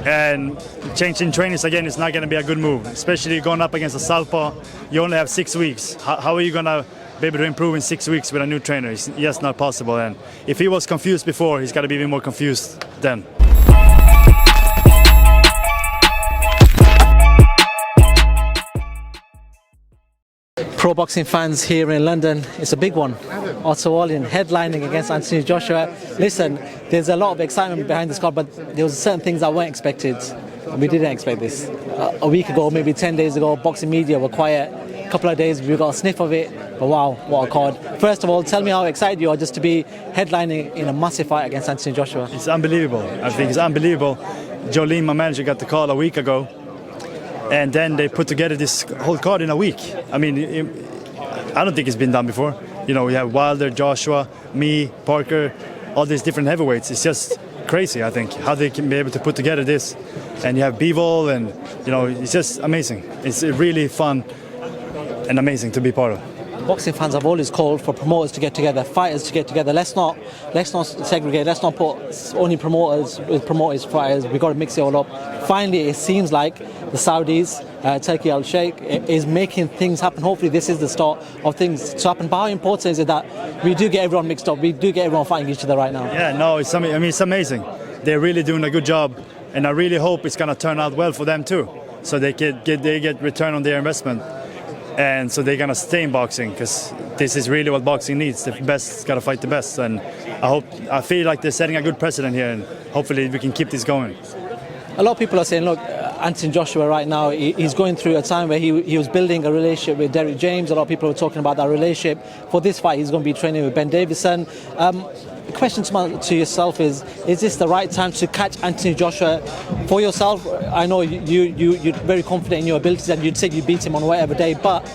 And changing trainers again is not going to be a good move, especially going up against a southpaw. You only have 6 weeks. How are you going to be able to improve in 6 weeks with a new trainer? It's just not possible. And if he was confused before, he's got to be even more confused then. Pro boxing fans here in London, it's a big one. Otto Wallin headlining against Anthony Joshua. Listen, there's a lot of excitement behind this card, but there was certain things that weren't expected. We didn't expect this. A week ago, maybe 10 days ago, boxing media were quiet. A couple of days, we got a sniff of it. But wow, what a card. First of all, tell me how excited you are just to be headlining in a massive fight against Anthony Joshua. It's unbelievable. I think it's unbelievable. Jolene, my manager, got the call a week ago. And then they put together this whole card in a week. I mean, I don't think it's been done before. You know, we have Wilder, Joshua, me, Parker, all these different heavyweights. It's just crazy, I think, how they can be able to put together this. And you have Bivol, and, you know, it's just amazing. It's really fun and amazing to be part of. Boxing fans have always called for promoters to get together, fighters to get together. Let's not segregate. Let's not put only promoters with promoters, fighters. We've got to mix it all up. Finally, it seems like the Saudis, Turkey Al Sheikh, is making things happen. Hopefully, this is the start of things to happen. But how important is it that we do get everyone mixed up? We do get everyone fighting each other right now. Yeah, no, it's amazing. They're really doing a good job, and I really hope it's going to turn out well for them too, so they get return on their investment. And so they're going to stay in boxing, because this is really what boxing needs. The best got to fight the best. And I feel like they're setting a good precedent here, and hopefully we can keep this going. A lot of people are saying, look, Anthony Joshua right now, he's going through a time where he was building a relationship with Derek James. A lot of people are talking about that relationship. For this fight, he's going to be training with Ben Davison. The question to yourself is this the right time to catch Anthony Joshua for yourself? I know you're very confident in your abilities, and you'd say you beat him on whatever day, but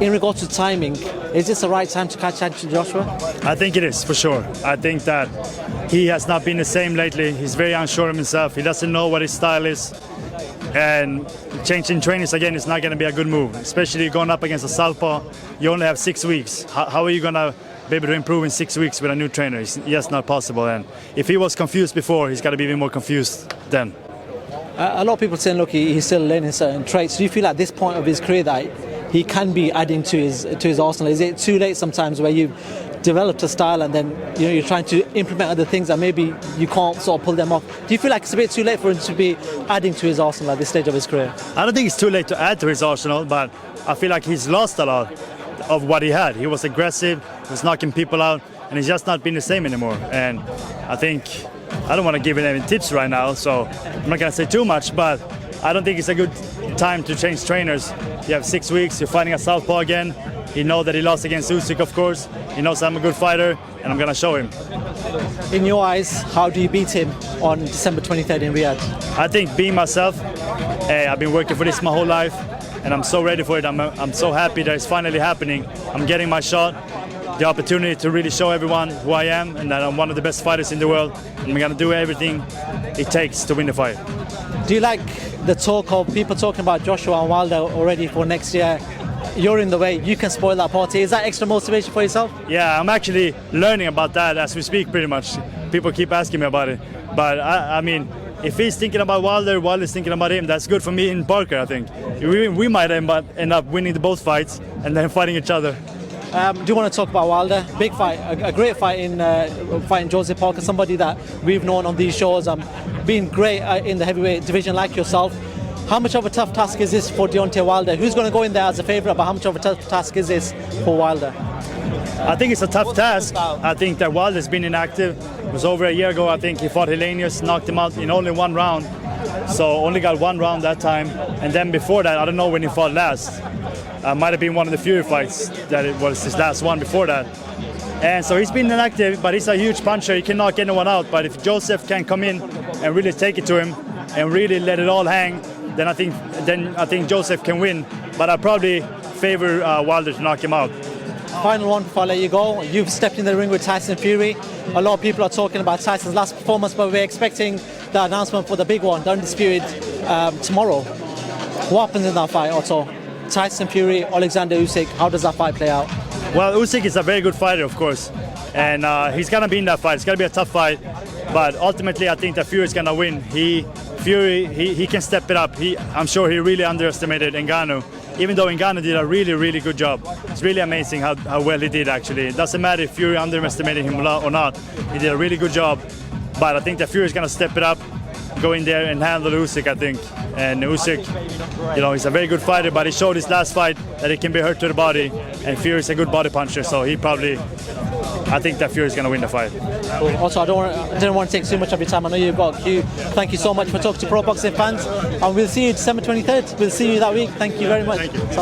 in regards to timing, is this the right time to catch Anthony Joshua? I think it is, for sure. I think that he has not been the same lately. He's very unsure of himself. He doesn't know what his style is. And changing trainers again is not going to be a good move, especially going up against a southpaw. You only have 6 weeks. How are you going to be able to improve in 6 weeks with a new trainer? It's just not possible. And if he was confused before, he's got to be even more confused then. A lot of people saying, look, he's still learning certain traits. Do you feel at this point of his career that he can be adding to his arsenal? Is it too late sometimes where you've developed a style and then you're trying to implement other things and maybe you can't sort of pull them off? Do you feel like it's a bit too late for him to be adding to his arsenal at this stage of his career? I don't think it's too late to add to his arsenal, but I feel like he's lost a lot of what he had. He was aggressive, he was knocking people out, and he's just not been the same anymore. And I think, I don't want to give him any tips right now, so I'm not going to say too much, but I don't think it's a good time to change trainers. You have 6 weeks, you're fighting a southpaw again. He knows that he lost against Usyk, of course. He knows I'm a good fighter, and I'm going to show him. In your eyes, how do you beat him on December 23rd in Riyadh? I think being myself. I've been working for this my whole life, and I'm so ready for it. I'm so happy that it's finally happening. I'm getting my shot, the opportunity to really show everyone who I am, and that I'm one of the best fighters in the world. I'm going to do everything it takes to win the fight. Do you like the talk of people talking about Joshua and Wilder already for next year? You're in the way, you can spoil that party. Is that extra motivation for yourself? Yeah, I'm actually learning about that as we speak, pretty much. People keep asking me about it. But I mean, if he's thinking about Wilder, Wilder's thinking about him, that's good for me and Parker, I think. We might end up winning both fights and then fighting each other. Do you want to talk about Wilder? Big fight, a great fight in fighting Joseph Parker, somebody that we've known on these shows, being great in the heavyweight division like yourself. How much of a tough task is this for Deontay Wilder? Who's going to go in there as a favourite, but how much of a tough task is this for Wilder? I think it's a tough task. I think that Wilder's been inactive. It was over a year ago, I think he fought Helenius, knocked him out in only one round. So only got one round that time. And then before that, I don't know when he fought last. Might have been one of the Fury fights that it was his last one before that. And so he's been inactive, but he's a huge puncher. He can knock anyone out. But if Joseph can come in and really take it to him and really let it all hang, then I think Joseph can win. But I probably favor Wilder to knock him out. Final one before I let you go. You've stepped in the ring with Tyson Fury. A lot of people are talking about Tyson's last performance, but we're expecting the announcement for the big one, the undisputed, tomorrow. What happens in that fight, Otto? Tyson Fury, Alexander Usyk, how does that fight play out? Well, Usyk is a very good fighter, of course, and he's going to be in that fight. It's going to be a tough fight. But ultimately, I think that Fury's gonna win. Fury can step it up. I'm sure he really underestimated Ngannou, even though Ngannou did a really, really good job. It's really amazing how well he did, actually. It doesn't matter if Fury underestimated him or not. He did a really good job. But I think that Fury's gonna step it up, go in there and handle Usyk, I think. And Usyk, he's a very good fighter, but he showed his last fight that he can be hurt to the body. And Fury's a good body puncher, so I think that Fury's gonna win the fight. Also, I didn't want to take too much of your time. I know you've got a queue. Thank you so much for talking to pro boxing fans, and we'll see you December 23rd. We'll see you that week. Thank you very much. Thank you.